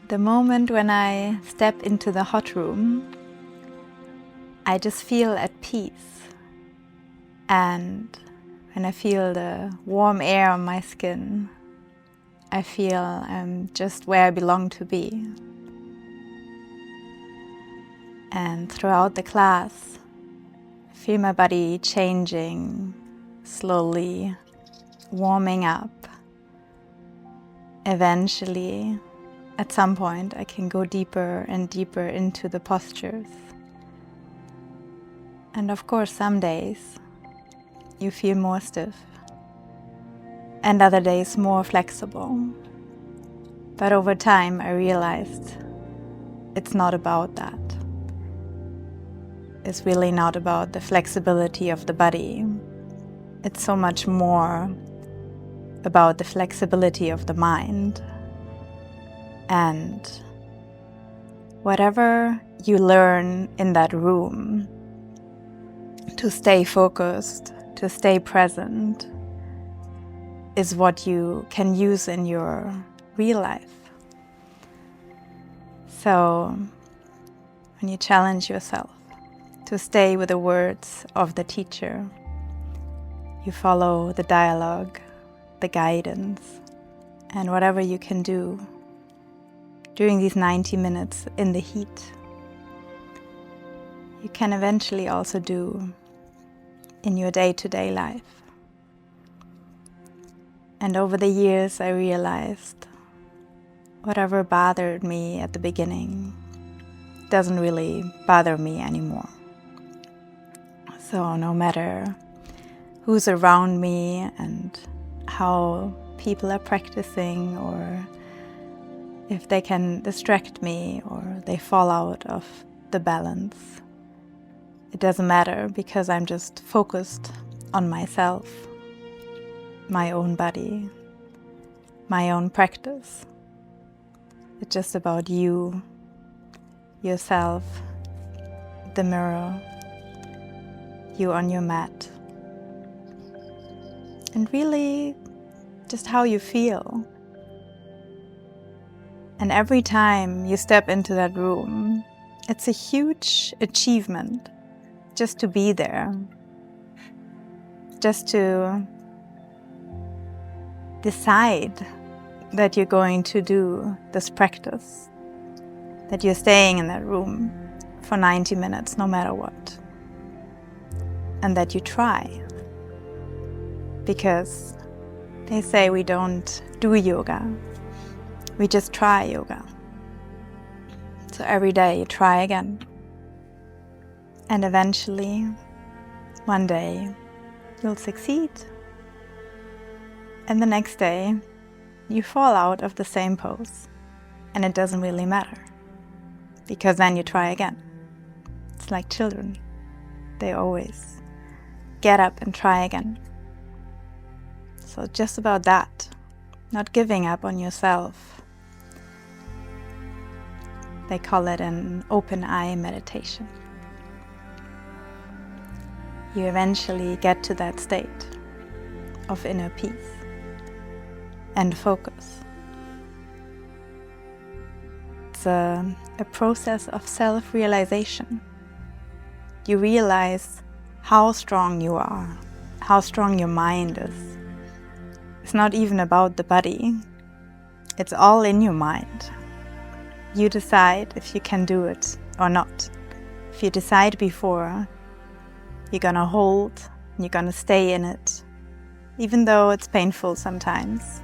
The moment when I step into the hot room, I just feel at peace. And when I feel the warm air on my skin, I feel I'm just where I belong to be. And throughout the class, I feel my body changing, slowly warming up. Eventually, at some point, I can go deeper and deeper into the postures. And of course, some days you feel more stiff, and other days more flexible. But over time, I realized it's not about that. It's really not about the flexibility of the body. It's so much more about the flexibility of the mind. And whatever you learn in that room, to stay focused, to stay present, is what you can use in your real life. So when you challenge yourself to stay with the words of the teacher, you follow the dialogue, the guidance, and whatever you can do during these 90 minutes in the heat, you can eventually also do in your day-to-day life. And over the years, I realized whatever bothered me at the beginning doesn't really bother me anymore. So no matter who's around me and how people are practicing, or if they can distract me or they fall out of the balance, it doesn't matter, because I'm just focused on myself, my own body, my own practice. It's just about you, yourself, the mirror, you on your mat, and really just how you feel. And every time you step into that room, it's a huge achievement just to be there, just to decide that you're going to do this practice, that you're staying in that room for 90 minutes no matter what, and that you try. Because they say we don't do yoga, we just try yoga. So every day you try again. And eventually, one day, you'll succeed. And the next day, you fall out of the same pose. And it doesn't really matter, because then you try again. It's like children. They always get up and try again. So just about that, not giving up on yourself. They call it an open eye meditation. You eventually get to that state of inner peace and focus. It's a process of self-realization. You realize how strong you are, how strong your mind is. It's not even about the body. It's all in your mind. You decide if you can do it or not. If you decide before, you're gonna hold, you're gonna stay in it. Even though it's painful sometimes,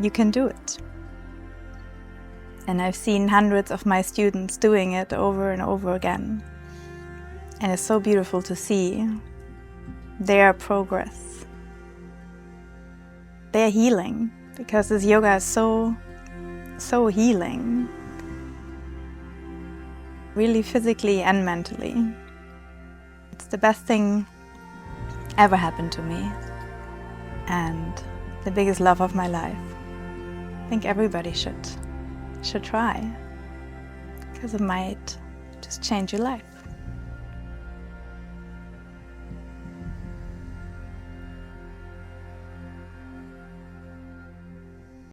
you can do it. And I've seen hundreds of my students doing it over and over again. And it's so beautiful to see their progress. Their healing, because this yoga is so healing. Really physically and mentally. It's the best thing ever happened to me. And the biggest love of my life. I think everybody should try, because it might just change your life.